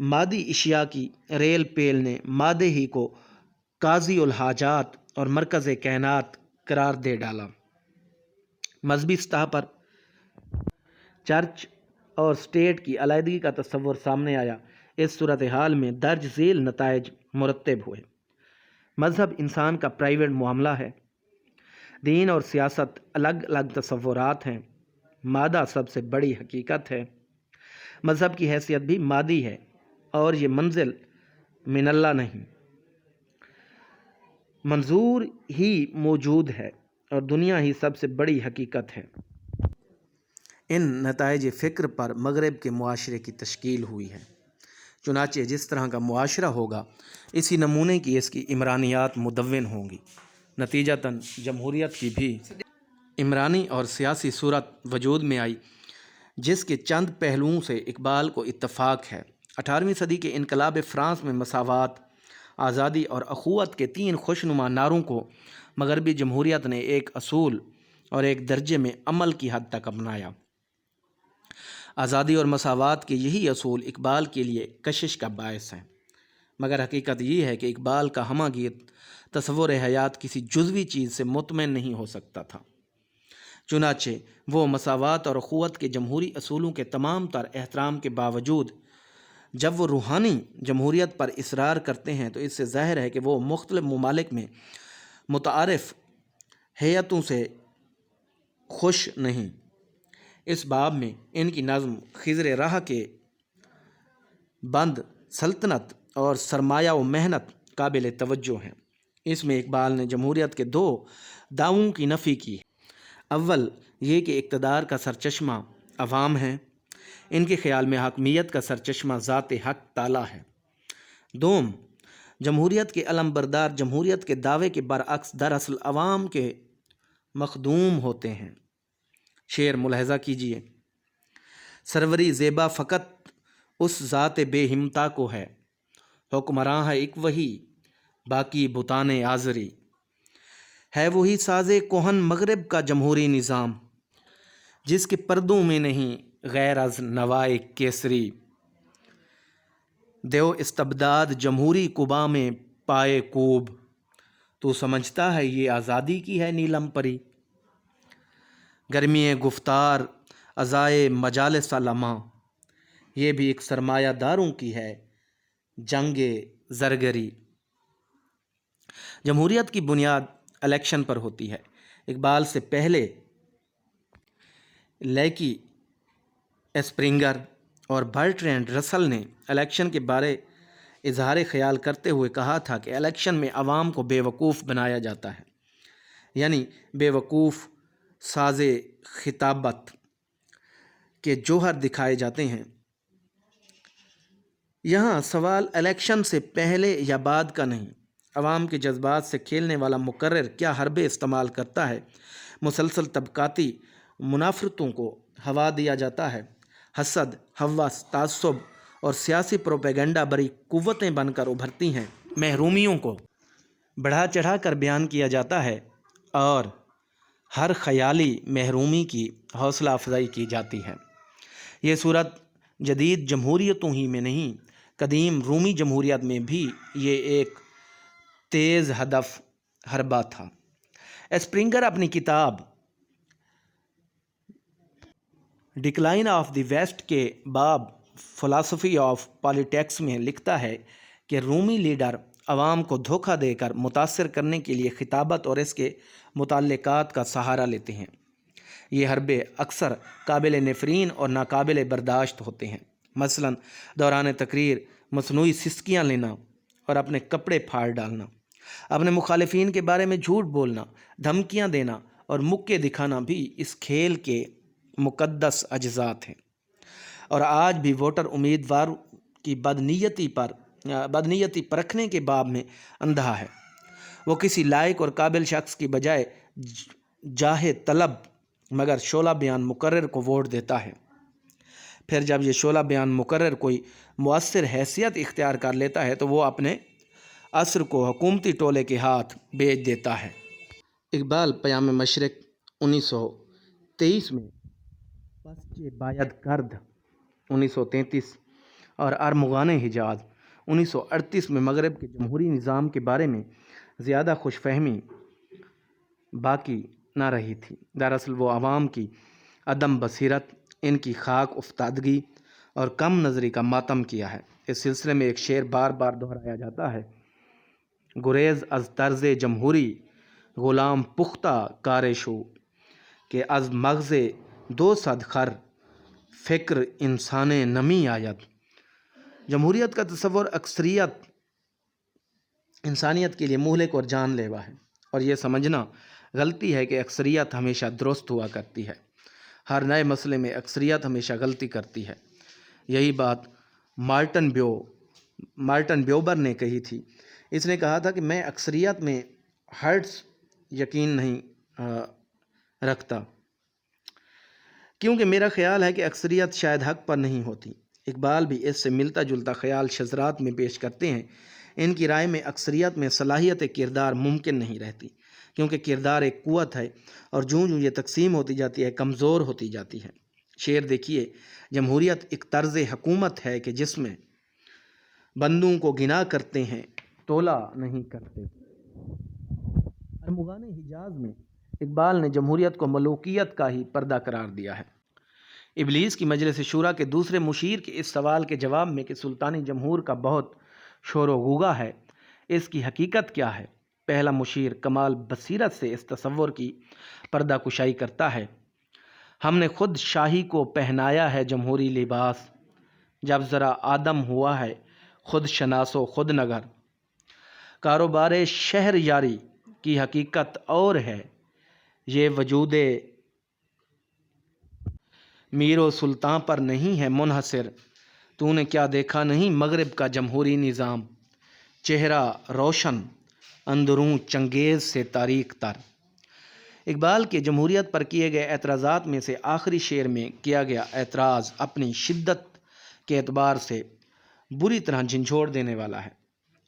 مادی اشیاء کی ریل پیل نے مادے ہی کو قاضی الحاجات اور مرکز کائنات قرار دے ڈالا۔ مذہبی سطح پر چرچ اور اسٹیٹ کی علیحدگی کا تصور سامنے آیا۔ اس صورتحال میں درج ذیل نتائج مرتب ہوئے۔ مذہب انسان کا پرائیویٹ معاملہ ہے، دین اور سیاست الگ الگ تصورات ہیں، مادہ سب سے بڑی حقیقت ہے۔ مذہب کی حیثیت بھی مادی ہے اور یہ منزل من اللہ نہیں، منظور ہی موجود ہے اور دنیا ہی سب سے بڑی حقیقت ہے۔ ان نتائج فکر پر مغرب کے معاشرے کی تشکیل ہوئی ہے۔ چنانچہ جس طرح کا معاشرہ ہوگا اسی نمونے کی اس کی عمرانیات مدون ہوں گی۔ نتیجتاً جمہوریت کی بھی عمرانی اور سیاسی صورت وجود میں آئی، جس کے چند پہلوؤں سے اقبال کو اتفاق ہے۔ 18ویں صدی کے انقلاب فرانس میں مساوات، آزادی اور اخوت کے 3 خوشنما نعروں کو مغربی جمہوریت نے ایک اصول اور ایک درجے میں عمل کی حد تک اپنایا۔ آزادی اور مساوات کے یہی اصول اقبال کے لیے کشش کا باعث ہیں، مگر حقیقت یہ ہے کہ اقبال کا ہمہ گیر تصور حیات کسی جزوی چیز سے مطمئن نہیں ہو سکتا تھا۔ چنانچہ وہ مساوات اور اخوت کے جمہوری اصولوں کے تمام تر احترام کے باوجود جب وہ روحانی جمہوریت پر اصرار کرتے ہیں تو اس سے ظاہر ہے کہ وہ مختلف ممالک میں متعارف ہیئتوں سے خوش نہیں۔ اس باب میں ان کی نظم خضر راہ کے بند سلطنت اور سرمایہ و محنت قابل توجہ ہیں۔ اس میں اقبال نے جمہوریت کے 2 دعووں کی نفی کی ہے۔ اول یہ کہ اقتدار کا سرچشمہ عوام ہے، ان کے خیال میں حاکمیت کا سرچشمہ ذات حق تعالی ہے۔ دوم، جمہوریت کے علم بردار جمہوریت کے دعوے کے برعکس دراصل عوام کے مخدوم ہوتے ہیں۔ شعر ملاحظہ کیجیے: سروری زیبا فقط اس ذات بے ہمتا کو ہے، حکمراں ہے ایک وہی باقی بتان آزری، ہے وہی ساز کہن مغرب کا جمہوری نظام، جس کے پردوں میں نہیں غیر از نوائے کیسری، دیو استبداد جمہوری قبا میں پائے کوب، تو سمجھتا ہے یہ آزادی کی ہے نیلم پری، گرمی گفتار ازائے مجالس لمحہ، یہ بھی ایک سرمایہ داروں کی ہے جنگ زرگری۔ جمہوریت کی بنیاد الیکشن پر ہوتی ہے۔ اقبال سے پہلے لیکی اسپرنگر اور برٹرینڈ رسل نے الیکشن کے بارے اظہار خیال کرتے ہوئے کہا تھا کہ الیکشن میں عوام کو بے وقوف بنایا جاتا ہے، یعنی بے وقوف ساز خطابت کے جوہر دکھائے جاتے ہیں۔ یہاں سوال الیکشن سے پہلے یا بعد کا نہیں، عوام کے جذبات سے کھیلنے والا مقرر کیا حربے استعمال کرتا ہے۔ مسلسل طبقاتی منافرتوں کو ہوا دیا جاتا ہے، حسد، ہوس، تعصب اور سیاسی پروپیگنڈا بڑی قوتیں بن کر ابھرتی ہیں، محرومیوں کو بڑھا چڑھا کر بیان کیا جاتا ہے اور ہر خیالی محرومی کی حوصلہ افزائی کی جاتی ہے۔ یہ صورت جدید جمہوریتوں ہی میں نہیں، قدیم رومی جمہوریت میں بھی یہ ایک تیز ہدف حربہ تھا۔ اسپرنگر اپنی کتاب ڈکلائن آف دی ویسٹ کے باب فلاسفی آف پالیٹکس میں لکھتا ہے کہ رومی لیڈر عوام کو دھوکہ دے کر متاثر کرنے کے لیے خطابت اور اس کے متعلقات کا سہارا لیتے ہیں۔ یہ حربے اکثر قابل نفرین اور ناقابل برداشت ہوتے ہیں، مثلاً دوران تقریر مصنوعی سسکیاں لینا اور اپنے کپڑے پھاڑ ڈالنا، اپنے مخالفین کے بارے میں جھوٹ بولنا، دھمکیاں دینا اور مکے دکھانا بھی اس کھیل کے مقدس اجزاء تھے۔ اور آج بھی ووٹر امیدوار کی بدنیتی پرکھنے کے باب میں اندھا ہے۔ وہ کسی لائق اور قابل شخص کی بجائے جاہ طلب مگر شعلہ بیان مقرر کو ووٹ دیتا ہے۔ پھر جب یہ شعلہ بیان مقرر کوئی مؤثر حیثیت اختیار کر لیتا ہے تو وہ اپنے اثر کو حکومتی ٹولے کے ہاتھ بیچ دیتا ہے۔ اقبال پیام مشرق 1923 میں پسچے باید کرد 1933 اور ارمغان حجاز 1938 میں مغرب کے جمہوری نظام کے بارے میں زیادہ خوش فہمی باقی نہ رہی تھی۔ دراصل وہ عوام کی عدم بصیرت، ان کی خاک افتادگی اور کم نظری کا ماتم کیا ہے۔ اس سلسلے میں ایک شعر بار بار دہرایا جاتا ہے: گریز از طرز جمہوری غلام پختہ کار شو، کہ از مغز 200 خر فکر انسان نمی آید۔ جمہوریت کا تصور اکثریت انسانیت کے لیے مہلک اور جان لیوا ہے، اور یہ سمجھنا غلطی ہے کہ اکثریت ہمیشہ درست ہوا کرتی ہے۔ ہر نئے مسئلے میں اکثریت ہمیشہ غلطی کرتی ہے۔ یہی بات مارٹن بیوبر نے کہی تھی۔ اس نے کہا تھا کہ میں اکثریت میں ہرٹز یقین نہیں رکھتا، کیونکہ میرا خیال ہے کہ اکثریت شاید حق پر نہیں ہوتی۔ اقبال بھی اس سے ملتا جلتا خیال شذرات میں پیش کرتے ہیں۔ ان کی رائے میں اکثریت میں صلاحیت کردار ممکن نہیں رہتی، کیونکہ کردار ایک قوت ہے اور جوں جوں یہ تقسیم ہوتی جاتی ہے کمزور ہوتی جاتی ہے۔ شعر دیکھیے: جمہوریت ایک طرز حکومت ہے کہ جس میں بندوں کو گنا کرتے ہیں، تولا نہیں کرتے۔ ارمغان حجاز میں اقبال نے جمہوریت کو ملوکیت کا ہی پردہ قرار دیا ہے۔ ابلیس کی مجلس شورا کے دوسرے مشیر کے اس سوال کے جواب میں کہ سلطانی جمہور کا بہت شور و غوغا ہے، اس کی حقیقت کیا ہے، پہلا مشیر کمال بصیرت سے اس تصور کی پردہ کشائی کرتا ہے: ہم نے خود شاہی کو پہنایا ہے جمہوری لباس، جب ذرا آدم ہوا ہے خود شناس و خود نگر۔ کاروبار شہر یاری کی حقیقت اور ہے، یہ وجود میر و سلطان پر نہیں ہے منحصر۔ تو نے کیا دیکھا نہیں مغرب کا جمہوری نظام، چہرہ روشن اندروں چنگیز سے تاریک تر۔ اقبال کے جمہوریت پر کیے گئے اعتراضات میں سے آخری شعر میں کیا گیا اعتراض اپنی شدت کے اعتبار سے بری طرح جھنجھوڑ دینے والا ہے،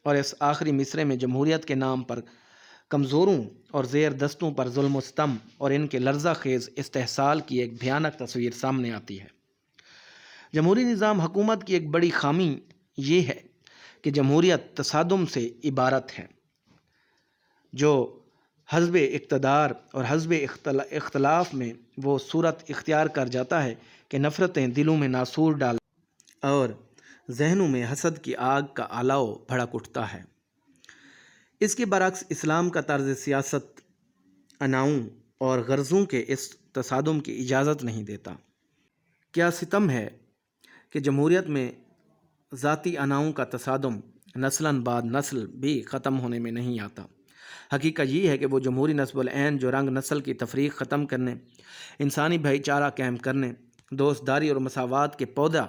اور اس آخری مصرعے میں جمہوریت کے نام پر کمزوروں اور زیر دستوں پر ظلم و ستم اور ان کے لرزہ خیز استحصال کی ایک بھیانک تصویر سامنے آتی ہے۔ جمہوری نظام حکومت کی ایک بڑی خامی یہ ہے کہ جمہوریت تصادم سے عبارت ہے، جو حزب اقتدار اور حزب اختلاف میں وہ صورت اختیار کر جاتا ہے کہ نفرتیں دلوں میں ناسور ڈال اور ذہنوں میں حسد کی آگ کا الاؤ بھڑک اٹھتا ہے۔ اس کے برعکس اسلام کا طرز سیاست اناؤں اور غرضوں کے اس تصادم کی اجازت نہیں دیتا۔ کیا ستم ہے کہ جمہوریت میں ذاتی اناؤں کا تصادم نسلاً بعد نسل بھی ختم ہونے میں نہیں آتا۔ حقیقت یہ ہے کہ وہ جمہوری نصب العین جو رنگ نسل کی تفریق ختم کرنے، انسانی بھائی چارہ قائم کرنے، دوست داری اور مساوات کے پودا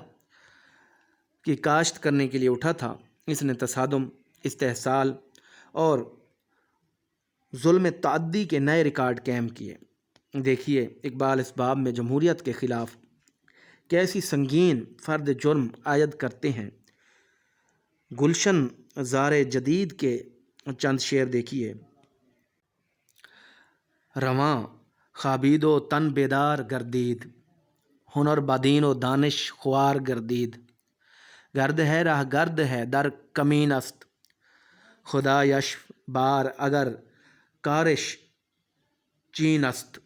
کی کاشت کرنے کے لیے اٹھا تھا، اس نے تصادم، استحصال اور ظلم تعدی کے نئے ریکارڈ قائم کیے۔ دیکھیے اقبال اس باب میں جمہوریت کے خلاف کیسی سنگین فرد جرم عائد کرتے ہیں۔ گلشن زار جدید کے چند شعر دیکھیے: رواں خوابید و تن بیدار گردید، ہنر بدین و دانش خوار گردید۔ گرد ہے راہ گرد ہے در کمین است، خدا یش بار اگر کارش چین است۔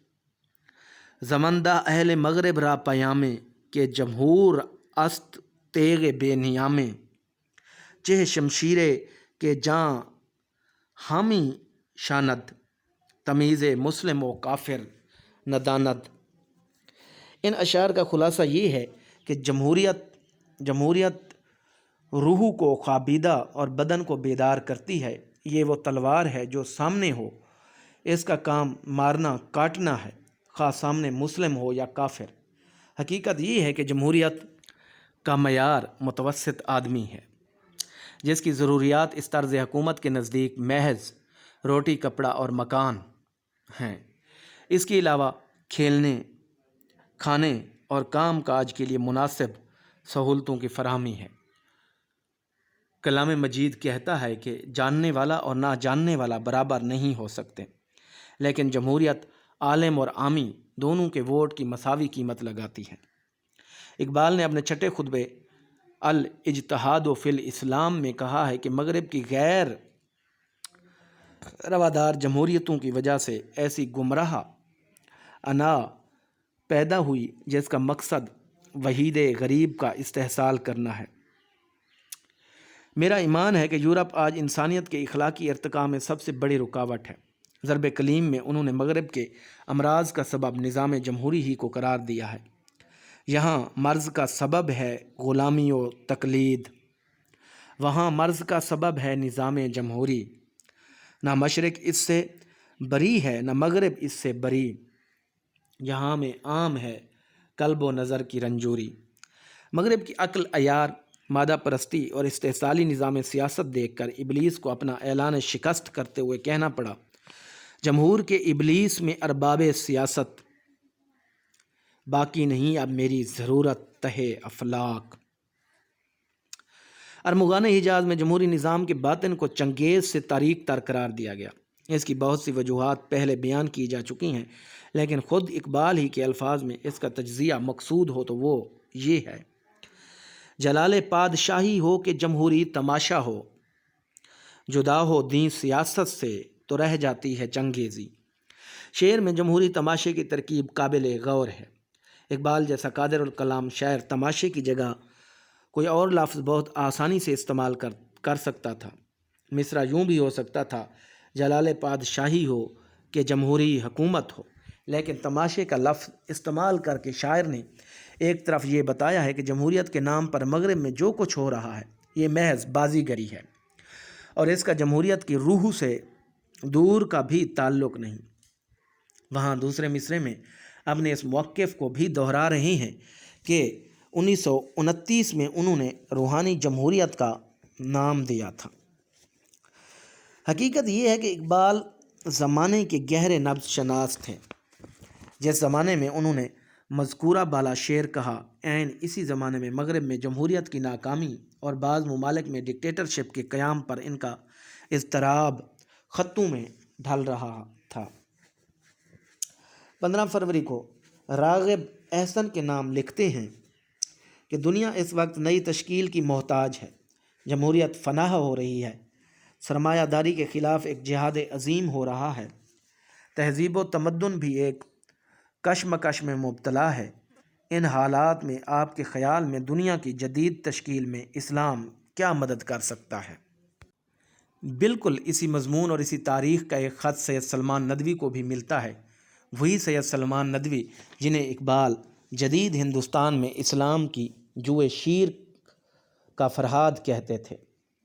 زمندہ اہل مغرب را پیامے کہ جمہور است تیغ بے نیامے۔ چہ شمشیرے کے جاں حامی شاند، تمیز مسلم و کافر نداند۔ ان اشعار کا خلاصہ یہ ہے کہ جمہوریت روح کو خوابیدہ اور بدن کو بیدار کرتی ہے۔ یہ وہ تلوار ہے جو سامنے ہو، اس کا کام مارنا کاٹنا ہے، خواہ سامنے مسلم ہو یا کافر۔ حقیقت یہ ہے کہ جمہوریت کا معیار متوسط آدمی ہے، جس کی ضروریات اس طرز حکومت کے نزدیک محض روٹی کپڑا اور مکان ہیں۔ اس کے علاوہ کھیلنے، کھانے اور کام کاج کے لیے مناسب سہولتوں کی فراہمی ہے۔ کلام مجید کہتا ہے کہ جاننے والا اور نہ جاننے والا برابر نہیں ہو سکتے، لیکن جمہوریت عالم اور عامی دونوں کے ووٹ کی مساوی قیمت لگاتی ہے۔ اقبال نے اپنے چھٹے خطبے الاجتہاد فی الاسلام میں کہا ہے کہ مغرب کی غیر روادار جمہوریتوں کی وجہ سے ایسی گمراہ انا پیدا ہوئی جس کا مقصد وحید غریب کا استحصال کرنا ہے۔ میرا ایمان ہے کہ یورپ آج انسانیت کے اخلاقی ارتقاء میں سب سے بڑی رکاوٹ ہے۔ ضرب کلیم میں انہوں نے مغرب کے امراض کا سبب نظام جمہوری ہی کو قرار دیا ہے۔ یہاں مرض کا سبب ہے غلامی و تقلید، وہاں مرض کا سبب ہے نظام جمہوری۔ نہ مشرق اس سے بری ہے نہ مغرب اس سے بری، یہاں میں عام ہے قلب و نظر کی رنجوری۔ مغرب کی عقل عیار، مادہ پرستی اور استحصالی نظام سیاست دیکھ کر ابلیس کو اپنا اعلان شکست کرتے ہوئے کہنا پڑا، جمہور کے ابلیس میں ارباب سیاست باقی نہیں اب میری ضرورت تہے افلاک۔ ارمغان حجاز میں جمہوری نظام کے باطن کو چنگیز سے تاریک تر قرار دیا گیا۔ اس کی بہت سی وجوہات پہلے بیان کی جا چکی ہیں، لیکن خود اقبال ہی کے الفاظ میں اس کا تجزیہ مقصود ہو تو وہ یہ ہے: جلال پادشاہی ہو کہ جمہوری تماشا ہو، جدا ہو دین سیاست سے تو رہ جاتی ہے چنگیزی۔ شعر میں جمہوری تماشے کی ترکیب قابل غور ہے۔ اقبال جیسا قادر الکلام شاعر تماشے کی جگہ کوئی اور لفظ بہت آسانی سے استعمال کر سکتا تھا۔ مصرع یوں بھی ہو سکتا تھا: جلال پادشاہی ہو کہ جمہوری حکومت ہو، لیکن تماشے کا لفظ استعمال کر کے شاعر نے ایک طرف یہ بتایا ہے کہ جمہوریت کے نام پر مغرب میں جو کچھ ہو رہا ہے یہ محض بازی گری ہے اور اس کا جمہوریت کی روح سے دور کا بھی تعلق نہیں۔ وہاں دوسرے مصرے میں اپنے اس موقف کو بھی دہرا رہے ہیں کہ 1929 میں انہوں نے روحانی جمہوریت کا نام دیا تھا۔ حقیقت یہ ہے کہ اقبال زمانے کے گہرے نبض شناس تھے۔ جس زمانے میں انہوں نے مذکورہ بالا شعر کہا، عین اسی زمانے میں مغرب میں جمہوریت کی ناکامی اور بعض ممالک میں ڈکٹیٹرشپ کے قیام پر ان کا اضطراب خطوں میں ڈھل رہا تھا۔ 15 فروری کو راغب احسن کے نام لکھتے ہیں کہ دنیا اس وقت نئی تشکیل کی محتاج ہے، جمہوریت فناہ ہو رہی ہے، سرمایہ داری کے خلاف ایک جہاد عظیم ہو رہا ہے، تہذیب و تمدن بھی ایک کشمکش میں مبتلا ہے۔ ان حالات میں آپ کے خیال میں دنیا کی جدید تشکیل میں اسلام کیا مدد کر سکتا ہے؟ بالکل اسی مضمون اور اسی تاریخ کا ایک خط سید سلمان ندوی کو بھی ملتا ہے۔ وہی سید سلمان ندوی جنہیں اقبال جدید ہندوستان میں اسلام کی جوئے شیر کا فرہاد کہتے تھے،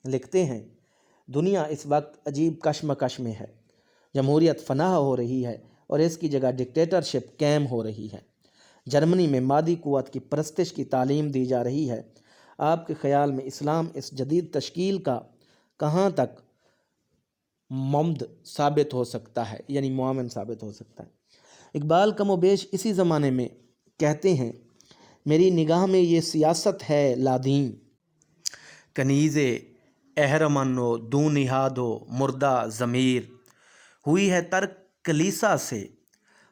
لکھتے ہیں: دنیا اس وقت عجیب کشمکش میں ہے، جمہوریت فناہ ہو رہی ہے اور اس کی جگہ ڈکٹیٹرشپ قائم ہو رہی ہے، جرمنی میں مادی قوت کی پرستش کی تعلیم دی جا رہی ہے۔ آپ کے خیال میں اسلام اس جدید تشکیل کا کہاں تک ممد ثابت ہو سکتا ہے، یعنی معاون ثابت ہو سکتا ہے؟ اقبال کم و بیش اسی زمانے میں کہتے ہیں: میری نگاہ میں یہ سیاست ہے لادین، کنیز اہرمن و دو نہاد و مردہ ضمیر، ہوئی ہے ترک کلیسا سے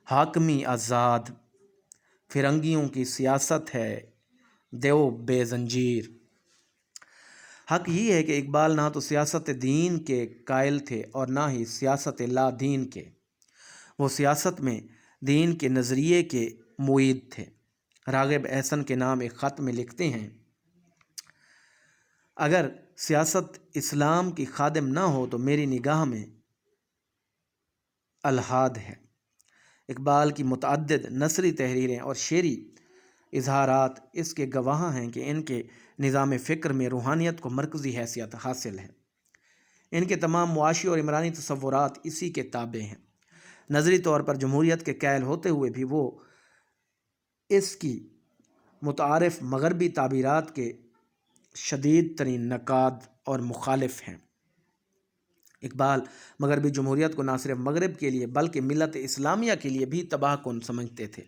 حاکمی آزاد، فرنگیوں کی سیاست ہے دیو بے زنجیر۔ حق یہ ہے کہ اقبال نہ تو سیاست دین کے قائل تھے اور نہ ہی سیاست لا دین کے، وہ سیاست میں دین کے نظریے کے معید تھے۔ راغب احسن کے نام ایک خط میں لکھتے ہیں: اگر سیاست اسلام کی خادم نہ ہو تو میری نگاہ میں الحاد ہے۔ اقبال کی متعدد نثری تحریریں اور شعری اظہارات اس کے گواہ ہیں کہ ان کے نظام فکر میں روحانیت کو مرکزی حیثیت حاصل ہے۔ ان کے تمام معاشی اور عمرانی تصورات اسی کے تابع ہیں۔ نظری طور پر جمہوریت کے قائل ہوتے ہوئے بھی وہ اس کی متعارف مغربی تعبیرات کے شدید ترین نقاد اور مخالف ہیں۔ اقبال مغربی جمہوریت کو نہ صرف مغرب کے لیے بلکہ ملت اسلامیہ کے لیے بھی تباہ کن سمجھتے تھے،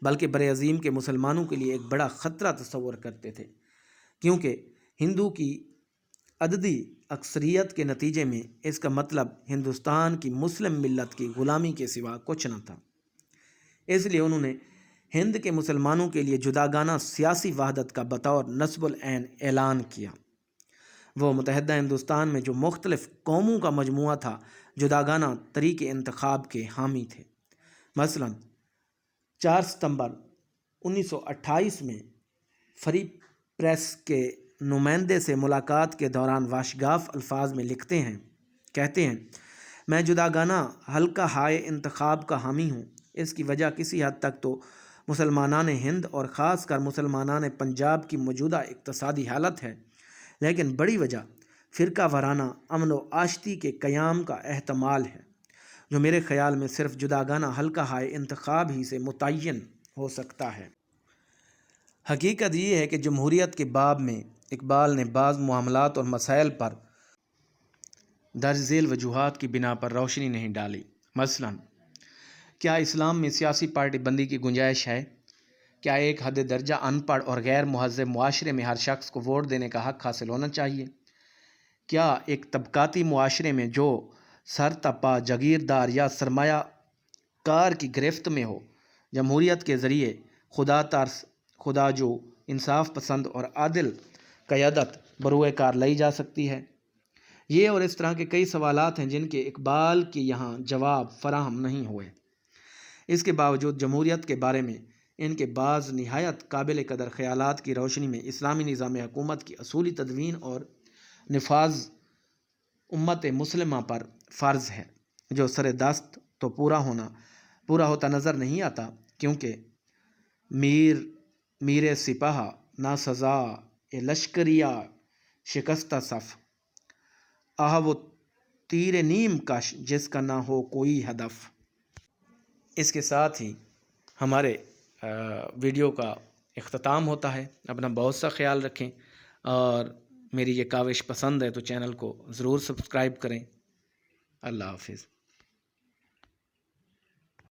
بلکہ بر عظیم کے مسلمانوں کے لیے ایک بڑا خطرہ تصور کرتے تھے، کیونکہ ہندو کی عددی اکثریت کے نتیجے میں اس کا مطلب ہندوستان کی مسلم ملت کی غلامی کے سوا کچھ نہ تھا۔ اس لیے انہوں نے ہند کے مسلمانوں کے لیے جداگانہ سیاسی وحدت کا بطور نصب العین اعلان کیا۔ وہ متحدہ ہندوستان میں جو مختلف قوموں کا مجموعہ تھا جداگانہ طریق انتخاب کے حامی تھے۔ مثلاً 4 ستمبر 1928 میں فری پریس کے نمائندے سے ملاقات کے دوران واشگاف الفاظ میں کہتے ہیں میں جداگانہ حلقہ ہائے انتخاب کا حامی ہوں۔ اس کی وجہ کسی حد تک تو مسلمانان ہند اور خاص کر مسلمانان پنجاب کی موجودہ اقتصادی حالت ہے، لیکن بڑی وجہ فرقہ وارانہ امن و آشتی کے قیام کا احتمال ہے، جو میرے خیال میں صرف جداگانہ حلقہ ہائے انتخاب ہی سے متعین ہو سکتا ہے۔ حقیقت یہ ہے کہ جمہوریت کے باب میں اقبال نے بعض معاملات اور مسائل پر درج ذیل وجوہات کی بنا پر روشنی نہیں ڈالی۔ مثلاً کیا اسلام میں سیاسی پارٹی بندی کی گنجائش ہے؟ کیا ایک حد درجہ ان پڑھ اور غیر مہذب معاشرے میں ہر شخص کو ووٹ دینے کا حق حاصل ہونا چاہیے؟ کیا ایک طبقاتی معاشرے میں جو سر تپا جاگیردار یا سرمایہ کار کی گرفت میں ہو، جمہوریت کے ذریعے خدا ترس، خدا جو، انصاف پسند اور عادل قیادت بروئے کار لائی جا سکتی ہے؟ یہ اور اس طرح کے کئی سوالات ہیں جن کے اقبال کے یہاں جواب فراہم نہیں ہوئے۔ اس کے باوجود جمہوریت کے بارے میں ان کے بعض نہایت قابل قدر خیالات کی روشنی میں اسلامی نظام حکومت کی اصولی تدوین اور نفاذ امت مسلمہ پر فرض ہے، جو سر دست تو پورا ہوتا نظر نہیں آتا، کیونکہ میر سپاہ نہ سزا لشکریہ شکستہ صف، آہ وہ تیر نیم کش جس کا نہ ہو کوئی ہدف۔ اس کے ساتھ ہی ہمارے ویڈیو کا اختتام ہوتا ہے۔ اپنا بہت سا خیال رکھیں، اور میری یہ کاوش پسند ہے تو چینل کو ضرور سبسکرائب کریں۔ اللہ حافظ۔